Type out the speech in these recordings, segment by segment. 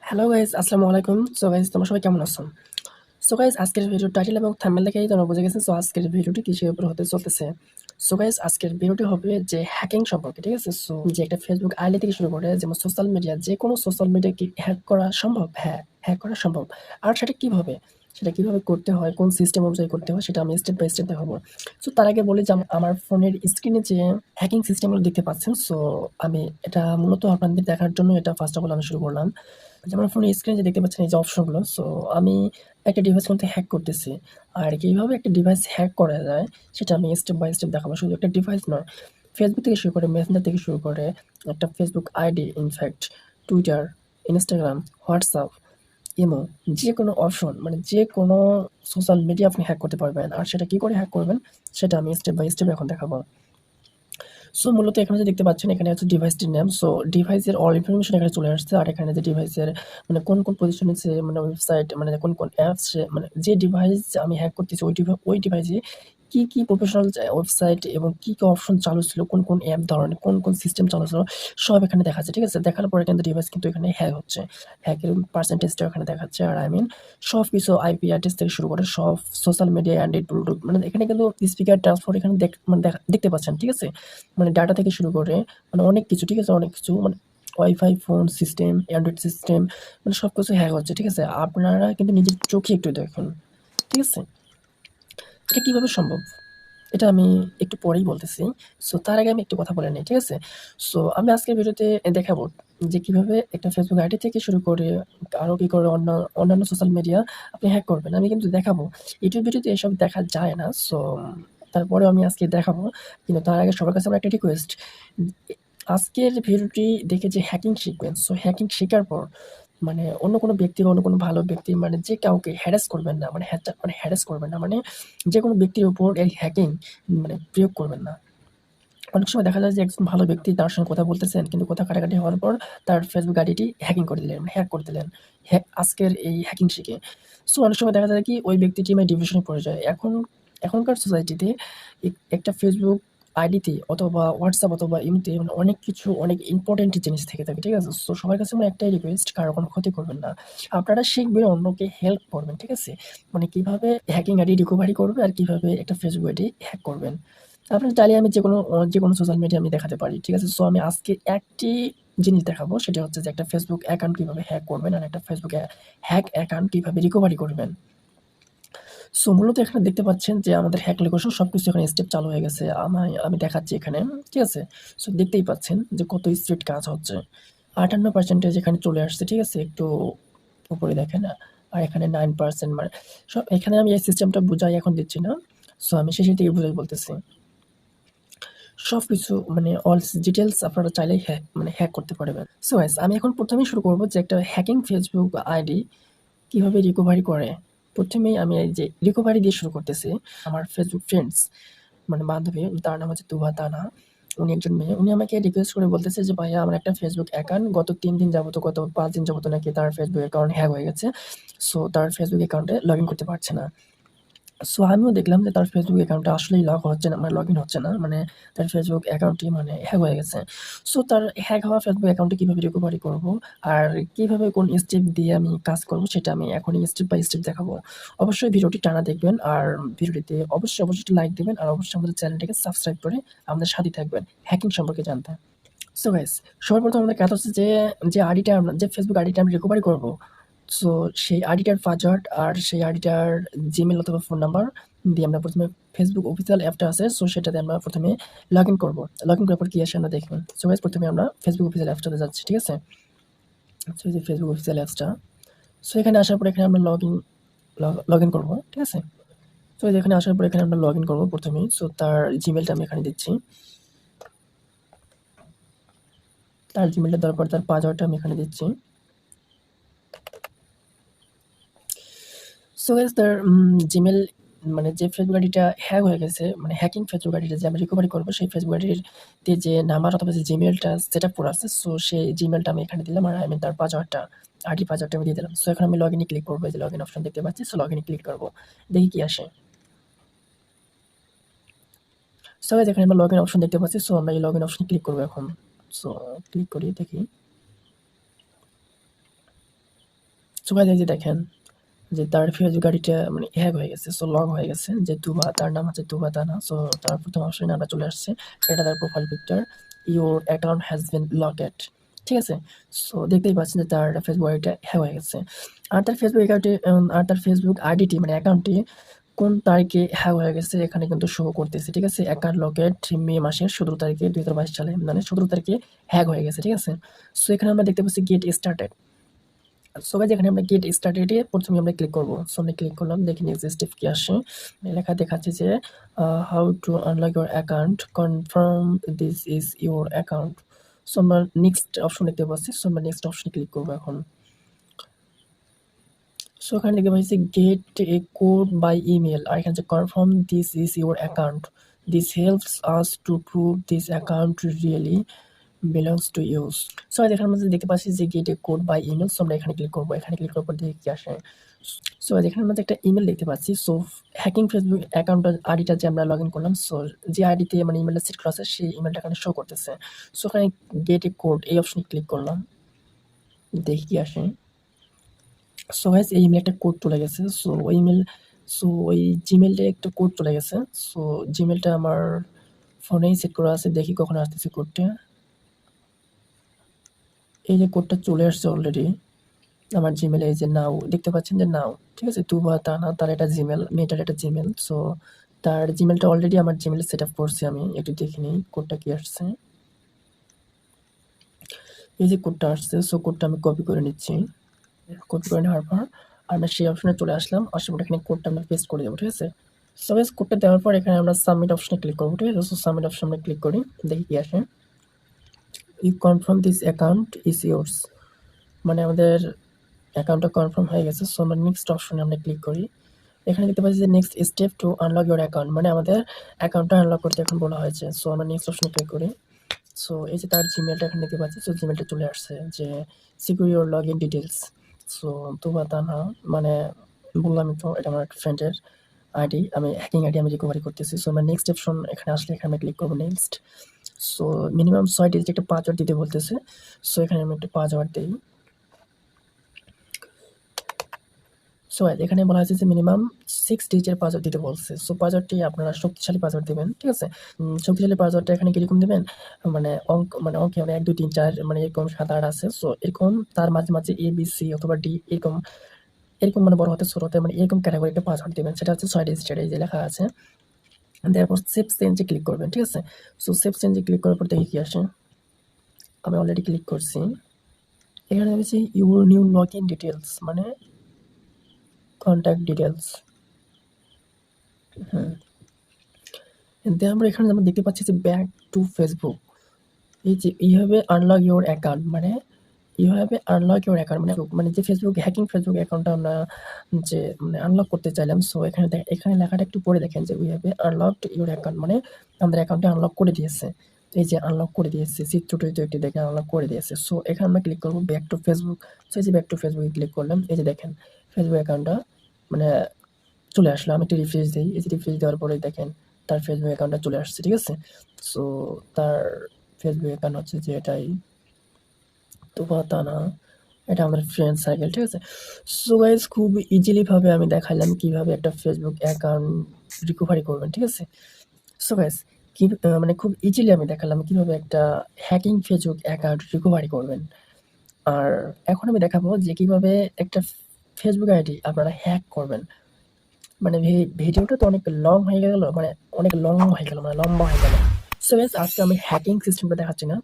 Hello guys, আসসালামু আলাইকুম। So guys, তোমরা সবাই কেমন আছো? সো গাইজ, আজকের ভিডিওর টাইটেল এবং থাম্বনেল দেখেই তোমরা বুঝে গেছো। সো আজকের ভিডিওটি কিসের উপর হতে চলতেছে। সো গাইজ, আজকের ভিডিওটি হবে যে হ্যাকিং সম্পর্কে, ঠিক আছে? সো যে একটা ফেসবুক আইডি থেকে শুরু করে যেমন সোশ্যাল মিডিয়া, যে কোনো সোশ্যাল মিডিয়া কি হ্যাক করা সম্ভব? হ্যাঁ, হ্যাক করা সম্ভব। আর সেটা কিভাবে করতে হয়, কোন সিস্টেম অনুযায়ী করতে হয়, সেটা আমি স্টেপ বাই স্টেপ দেখাবো। সো তার আগে বলি যে আমার ফোনের স্ক্রিনে যে হ্যাকিং সিস্টেমগুলো দেখতে পাচ্ছেন, সো আমি এটা মূলত আপনাদের দেখার জন্য এটা ফার্স্ট অফ অল আমি শুরু করলাম। যেমন ফোনের স্ক্রিনে যে দেখতে পাচ্ছেন এই যে অপশনগুলো, সো আমি একটা ডিভাইস কিন্তু হ্যাক করতেছি। আর কিভাবে একটা ডিভাইস হ্যাক করা যায় সেটা আমি স্টেপ বাই স্টেপ দেখাবো। শুধু একটা ডিভাইস নয়, ফেসবুক থেকে শুরু করে মেসেঞ্জার থেকে শুরু করে একটা Facebook ID, in fact Twitter, Instagram, WhatsApp, imo, যে কোনো অপশন মানে যে কোনো সোশ্যাল মিডিয়া আপনি হ্যাক করতে পারবেন। আর সেটা কি করে হ্যাক করবেন সেটা আমি স্টেপ বাই স্টেপ এখন দেখাবো। সো মূলত এখানে যে দেখতে পাচ্ছেন এখানে হচ্ছে ডিভাইসটির নাম। সো ডিভাইসের অল ইনফরমেশন এখানে চলে আসছে। আর এখানে যে ডিভাইসের মানে কোন পজিশনে সে মানে ওয়েবসাইট মানে কোন অ্যাপস সে মানে যে ডিভাইস আমি হ্যাক করতেছি ওই ডিভাইসে কি প্রফেশনাল ওয়েবসাইট এবং কি অপশন চালু ছিল, কোন অ্যাপ ধরনের, কোন সিস্টেম চালু ছিল, সব এখানে দেখাচ্ছে। ঠিক আছে? দেখার পরে কিন্তু ডিভাইস কিন্তু এখানে হ্যাক হচ্ছে। হ্যাকের পার্সেন্টেজটা এখানে দেখাচ্ছে। আর সবকিছু আইপি অ্যাড্রেস থেকে শুরু করে সব সোশ্যাল মিডিয়া, অ্যান্ড্রয়েড, ব্লুটুথ মানে এখানে কিন্তু স্পিকার ট্রান্সফার এখানে মানে দেখতে পাচ্ছেন। ঠিক আছে? মানে ডাটা থেকে শুরু করে মানে অনেক কিছু, ঠিক আছে? অনেক কিছু মানে wifi, phone system, Android system মানে সবকিছু হ্যাক হচ্ছে। ঠিক আছে? আপনারা কিন্তু নিজের চোখে একটু দেখুন। ঠিক আছে? এটা কিভাবে সম্ভব? এটা আমি একটু পরেই বলতেছি। সো তার আগে আমি একটু কথা বলে নিই। ঠিক আছে? সো আমি আজকের ভিডিওতে দেখাবো যে কিভাবে একটা ফেসবুক আইডি থেকে শুরু করে আরো কি করে অন্যান্য সোশ্যাল মিডিয়া আপনি হ্যাক করবেন। আমি কিন্তু দেখাবো। ইউটিউব ভিডিওতে এসব দেখা যায় না। সো তারপরেও আমি আজকে দেখাবো। কিন্তু তার আগে সবার কাছে আমার একটা রিকোয়েস্ট। আজকের ভিডিওটি দেখে যে হ্যাকিং শিখবেন, সো হ্যাকিং শেখার পর মানে অন্য কোনো ব্যক্তি বা অন্য কোনো ভালো ব্যক্তি মানে যে কাউকে হ্যারাস করবেন না। মানে হ্যারাস করবেন না। মানে যে কোনো ব্যক্তির উপর এই হ্যাকিং মানে প্রয়োগ করবেন না। অনেক সময় দেখা যায় যে একজন ভালো ব্যক্তি তার সঙ্গে কথা বলতেছেন, কিন্তু কথা কাটাকাটি হওয়ার পর তার ফেসবুক আইডিটি হ্যাকিং করে দিলেন, হ্যাক করে দিলেন। আজকের এই হ্যাকিং শিখে। সো অনেক সময় দেখা যায় কি ওই ব্যক্তিটি মানে ডিপ্রেশনে পড়ে যায়। এখনকার সোসাইটিতে একটা ফেসবুক আইডিতে অথবা হোয়াটসঅ্যাপ অথবা ইমোতে মানে অনেক কিছু অনেক ইম্পর্টেন্ট জিনিস থেকে থাকে। ঠিক আছে? সো সবার কাছে আমার একটাই রিকোয়েস্ট, কারো কোনো ক্ষতি করবেন না। আপনারা শিখবেন, অন্যকে হেল্প করবেন। ঠিক আছে? মানে কিভাবে হ্যাকিং আইডি রিকভারি করবে আর কিভাবে একটা ফেসবুক আইডি হ্যাক করবেন। আপনার চাইলে আমি যেকোনো সোশ্যাল মিডিয়া আমি দেখাতে পারি। ঠিক আছে? সো আমি আজকে একটি জিনিস দেখাবো, সেটা হচ্ছে যে একটা ফেসবুক অ্যাকাউন্ট কিভাবে হ্যাক করবেন আর একটা ফেসবুক হ্যাক অ্যাকাউন্ট কিভাবে রিকভারি করবেন। সো মূলত এখানে দেখতে পাচ্ছেন যে আমাদের হ্যাক লোকেশন সবকিছু এখানে স্টেপ চালু হয়ে গেছে। আমি দেখাচ্ছি এখানে। ঠিক আছে? সো দেখতেই পাচ্ছেন যে কত স্পিড কাজ হচ্ছে। 58% এখানে চলে আসছে। ঠিক আছে? একটু উপরে দেখেন। আর এখানে 9% মানে এখানে আমি এই সিস্টেমটা বুঝাই এখন দিচ্ছি না। সো আমি শেষের দিকে বুঝাই বলতেছি। সবকিছু মানে অল ডিটেইলস আপনারা চাইলেই হ্যাক করতে পারবেন। সো গাইস, আমি এখন প্রথমেই শুরু করব যে একটা হ্যাকিং ফেসবুক আইডি কিভাবে রিকভারি করে। প্রথমেই আমি এই যে রিকভারি দিয়ে শুরু করতেছি। আমার ফেসবুক ফ্রেন্ডস মানে বান্ধবী, তার নাম হচ্ছে তুহা তানহা। উনি একজন মেয়ে। উনি আমাকে রিকোয়েস্ট করে বলতেছে যে ভাইয়া আমার একটা ফেসবুক অ্যাকাউন্ট গত ৩ দিন যাবত, গত ৫ দিন যাবত নাকি তার ফেসবুক অ্যাকাউন্ট হ্যাক হয়ে গেছে। সো তার ফেসবুক অ্যাকাউন্টে লগ ইন করতে পারছে না। সো আমিও দেখলাম যে তার ফেসবুক অ্যাকাউন্টটা আসলেই লক হচ্ছে না, মানে লগ ইন হচ্ছে না। মানে তার ফেসবুক অ্যাকাউন্টটি মানে হ্যাক হয়ে গেছে। সো তার হ্যাক হওয়া ফেসবুক অ্যাকাউন্টটি কীভাবে রিকভারি করব আর কীভাবে কোন স্টেপ দিয়ে আমি কাজ করব সেটা আমি এখনই স্টেপ বাই স্টেপ দেখাবো। অবশ্যই ভিডিওটি টানা দেখবেন আর ভিডিওটিতে অবশ্যই একটি লাইক দিবেন আর অবশ্যই আমাদের চ্যানেলটিকে সাবস্ক্রাইব করে আমাদের সাথেই থাকবেন হ্যাকিং সম্পর্কে জানতে। সো গাইস, সবার প্রথম আমাদের কাজ হচ্ছে যে ফেসবুক আইডিটা আমি রিকভারি করব, সো সেই আইডিটার পাসওয়ার্ড আর সেই আইডিটার জিমেল অথবা ফোন নাম্বার দিয়ে আমরা প্রথমে ফেসবুক অফিসিয়াল অ্যাপটা আছে, সো সেটাতে আমরা প্রথমে লগ ইন করবো। লগ ইন করার পর কি আসে আমরা দেখুন। সো গাইস, প্রথমে আমরা ফেসবুক অফিসিয়াল অ্যাপসটাতে যাচ্ছি। ঠিক আছে? সো এই যে ফেসবুক অফিসিয়াল অ্যাপসটা, সো এখানে আসার পর এখানে আমরা লগ ইন করবো। ঠিক আছে? সো এখানে আসার পর এখানে আমরা লগ ইন করবো প্রথমেই। সো তার জিমেলটা আমি এখানে দিচ্ছি। তার জিমেলটা দেওয়ার পর তার পাসওয়ার্ডটা আমি এখানে দিচ্ছি। সো গাইস, তার জিমেল মানে যে ফেসবুক আইডিটা হ্যাক হয়ে গেছে, মানে হ্যাকিং ফেসবুক আইডিটা যে আমি রিকভারি করবো, সেই ফেসবুক আইডিতে যে নাম্বার অথবা যে জিমেলটা সেট আপ করা আছে, সো সেই জিমেলটা আমি এখানে দিলাম। আর আমি তার আইডি পাসওয়ার্ডটা আমি দিয়ে দিলাম। সো এখন আমি লগ ইনে ক্লিক করবো। এই যে লগ ইন অপশন দেখতে পাচ্ছি। সো লগ ইনে ক্লিক করবো, দেখি কি আসে। সো গাইস, এখানে আমরা লগ ইন অপশন দেখতে পাচ্ছি। সো আমরা এই লগ ইন অপশনে ক্লিক করবো এখন। সো ক্লিক করি, দেখি। সো গাইস এই যে দেখেন যে তার ফেসবুক আইডিটা মানে হ্যাক হয়ে গেছে, সো লক হয়ে গেছে, যে তুবা, তার নাম হচ্ছে তুবা তানা। সো তার প্রথম অপশনে আমরা চলে আসছে, এটা তার profile picture, your account has been লকেড, ঠিক আছে। সো দেখতেই পাচ্ছেন যে তার ফেসবুক আইডিটা হ্যাক হয়ে গেছে। আর তার ফেসবুক অ্যাকাউন্টে আর তার ফেসবুক আইডিটি মানে অ্যাকাউন্টটি কোন তারিখে হ্যাক হয়ে গেছে এখানে কিন্তু শো করতেছে, ঠিক আছে। অ্যাকাউন্ট লকেট মে মাসের 17 তারিখে 2022 সালে, মানে 17 তারিখে হ্যাক হয়ে গেছে, ঠিক আছে। সো এখানে আমরা দেখতে পাচ্ছি গেট স্টার্টেড। সো গাইস এখানে আমরা গেট স্টার্টেড এ প্রথমে আমরা ক্লিক করব। সো আমি ক্লিক করলাম, দেখি নেক্সট স্টেপ কি আসে। লেখা দেখাচ্ছে যে how to unlock your account, confirm this is your account. So আমরা নেক্সট অপশন দেখতে পাচ্ছি, সো আমরা নেক্সট অপশনে ক্লিক করব এখন। সো এখানে দেখতে পাচ্ছি get a code by email, আর এখানে confirm this is your account, this helps us to prove this account really belongs to use. So এখানে আমরা দেখতে পাচ্ছি যে get a code by email. So আমরা এখানে ক্লিক করবো, এখানে ক্লিক করার পর দেখি কি আসে। সো এখানে আমরা একটা ইমেল দেখতে পাচ্ছি। সো হ্যাকিং ফেসবুক অ্যাকাউন্টের আইডিটা যে আমরা লগ ইন করলাম, সো যে আইডিতে মানে ইমেলটা সেট করা আছে সেই ইমেলটা এখানে শো করতেছে। সো এখানে গেট এ কোড এই অপশনে ক্লিক করলাম, দেখি কি আসে। সো গাইস এই ইমেলে একটা কোড চলে গেছে। সো ওই ইমেল, সো ওই জিমেইলে একটা কোড চলে গেছে। সো জিমেইলটা আমার ফোনেই সেট করা আছে, দেখি কখন আসতেছে কোডটা। এই যে কোডটা চলে আসছে অলরেডি আমার জিমেইলে, এই যে নাও দেখতে পাচ্ছেন যে নাও, ঠিক আছে। তুবা তানা, তার একটা জিমেল, মেয়েটার একটা জিমেল। সো তার জিমেলটা অলরেডি আমার জিমেলে সেট আপ করছি, আমি একটু দেখে নিই কোডটা কি আসছে। এই যে কোডটা আসছে, সো কোডটা আমি কপি করে নিচ্ছি। কপি করে নেওয়ার পর আমরা সেই অপশনে চলে আসলাম, আসার পর এখানে কোডটা আমরা পেস্ট করে দেবো, ঠিক আছে। সো গাইস কোডটা দেওয়ার পর এখানে আমরা সাবমিট অপশনে ক্লিক করবো, ঠিক আছে। সো সাবমিট অপশনে আমরা ক্লিক করি, দেখি কি আসে। You confirm this account is yours, মানে আমাদের অ্যাকাউন্টটা কনফার্ম হয়ে গেছে। সো আমরা নেক্সট অপশনে আমরা ক্লিক করি। এখানে দেখতে পাচ্ছি যে next step two unlock your account, মানে আমাদের অ্যাকাউন্টটা আনলক করতে এখন বলা হয়েছে। সো আমরা নেক্সট অপশনে ক্লিক করি। সো এই যে তার জিমেলটা এখানে দেখতে পাচ্ছি, সো জিমেলটা চলে আসছে যে secure your log in details. So Tuba Tanha, মানে বললামই তো এটা আমার ফ্রেন্ডের আইডি, আমি হ্যাকিং আইডি আমি রিকভারি করতেছি। সো আমরা নেক্সট অপশন এখানে আসলে এখানে আমি ক্লিক করবো নেক্সট। সো মিনিমাম 6 ডিজিট একটা পাসওয়ার্ড দিতে বলতেছে। সো এখানে আমি একটা পাসওয়ার্ড দিই। সো এখানে বলা হয়েছে যে মিনিমাম 6 ডিজিটের পাসওয়ার্ড দিতে বলছে। সো পাসওয়ার্ডটি আপনারা শক্তিশালী পাসওয়ার্ড দিবেন, ঠিক আছে। শক্তিশালী পাসওয়ার্ডটা এখানে কিরকম দিবেন, মানে অঙ্কে মানে 1 2 3 4 মানে এরকম 7 8 আছে। সো এরকম তার মাঝে মাঝে এ বি সি অথবা ডি এরকম এরকম মানে বড় হাতে ছোট হাতে মানে এরকম ক্যাটাগরি একটা পাসওয়ার্ড দিবেন, সেটা হচ্ছে 6 ডিজিটের, এই যে লেখা আছে। তারপর সেভ চেঞ্জে ক্লিক করবেন, ঠিক আছে। সো সেভ চেঞ্জে ক্লিক করার পর দেখি কি আসে। আমি অলরেডি ক্লিক করছি। এখানে দেখছি your new log in details, মানে কন্ট্যাক্ট ডিটেলস। তারপর এখানে আমরা দেখতে পাচ্ছি যে ব্যাক টু ফেসবুক, এই যে এইভাবে আনলক ইউর অ্যাকাউন্ট, মানে এইভাবে আনলক ইউর অ্যাকাউন্ট মানে যে ফেসবুক হ্যাকিং ফেসবুক অ্যাকাউন্টটা আমরা যে মানে আনলক করতে চাইলাম। সো এখানে এখানে লেখাটা একটু পড়ে দেখেন যে উইভাবে আনলকড ইউর অ্যাকাউন্ট, মানে আমাদের অ্যাকাউন্টে আনলক করে দিয়েছে। এই যে আনলক করে দিয়েছে, চিত্রটিতে একটি দেখে আনলক করে দিয়েছে। সো এখানে আমরা ক্লিক করবো ব্যাক টু ফেসবুক। সো এই যে ব্যাক টু ফেসবুকে ক্লিক করলাম, এই যে দেখেন ফেসবুক অ্যাকাউন্টটা মানে চলে আসলো। আমি একটু রিফ্রেশ দিই, এই যে রিফ্রেশ দেওয়ার পরে দেখেন তার ফেসবুক অ্যাকাউন্টটা চলে আসছে, ঠিক আছে। সো তার ফেসবুক অ্যাকাউন্ট হচ্ছে যে এটাই, তুবা তানা, এটা আমাদের ফ্রেন্ড সার্কেল, ঠিক আছে। সো গাইস খুব ইজিলি ভাবে আমি দেখাইলাম কিভাবে একটা ফেসবুক অ্যাকাউন্ট রিকভারি করবেন, ঠিক আছে। সো গাইস কি মানে খুব ইজিলি আমি দেখালাম কিভাবে একটা হ্যাকিং ফেসবুক অ্যাকাউন্ট রিকভারি করবেন। আর এখন আমি দেখাবো যে কিভাবে একটা ফেসবুক আইডি আপনারা হ্যাক করবেন। মানে ভিডিওটা তো অনেক লং হয়ে গেল, মানে অনেক লং হয়ে গেল, মানে লম্বা হয়ে গেল। সো গাইস আজকে আমি হ্যাকিং সিস্টেমটা দেখাচ্ছি না,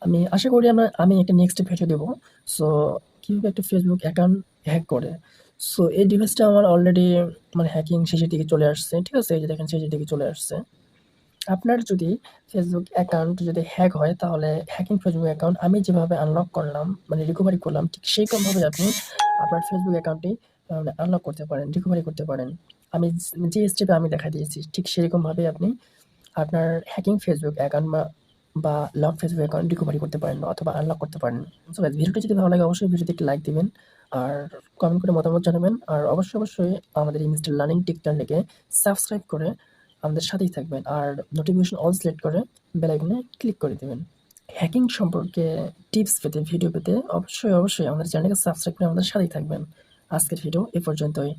আমি আশা করি আমি একটা নেক্সট ভিডিও দেবো। সো কীভাবে একটা ফেসবুক অ্যাকাউন্ট হ্যাক করে। সো এই ডিভাইসটা আমার অলরেডি মানে হ্যাকিং শেষের দিকে চলে আসছে, ঠিক আছে। এই যে দেখেন শেষের দিকে চলে আসছে। আপনার যদি ফেসবুক অ্যাকাউন্ট যদি হ্যাক হয় তাহলে হ্যাকিং ফেসবুক অ্যাকাউন্ট আমি যেভাবে আনলক করলাম মানে রিকভারি করলাম, ঠিক সেইরকমভাবে আপনি আপনার ফেসবুক অ্যাকাউন্টটি আনলক করতে পারেন, রিকভারি করতে পারেন। আমি যে স্টেপে আমি দেখা দিয়েছি ঠিক সেরকমভাবে আপনি আপনার হ্যাকিং ফেসবুক অ্যাকাউন্ট বা লক ফেসবুক অ্যাকাউন্ট রিকভারি করতে পারেন অথবা আনলক করতে পারেন। সো গাইস ভিডিওটি যদি ভালো লাগে অবশ্যই ভিডিওতে একটি লাইক দিবেন আর কমেন্ট করে মতামত জানাবেন। আর অবশ্যই আমাদের ইনস্টা লার্নিং টেক চ্যানেলটিকে সাবস্ক্রাইব করে আমাদের সাথেই থাকবেন আর নোটিফিকেশন অল সিলেক্ট করে বেল আইকনে ক্লিক করে দিবেন। হ্যাকিং সম্পর্কে টিপস পেতে, ভিডিও পেতে অবশ্যই আমাদের চ্যানেলকে সাবস্ক্রাইব করে আমাদের সাথেই থাকবেন। আজকের ভিডিও এ পর্যন্তই।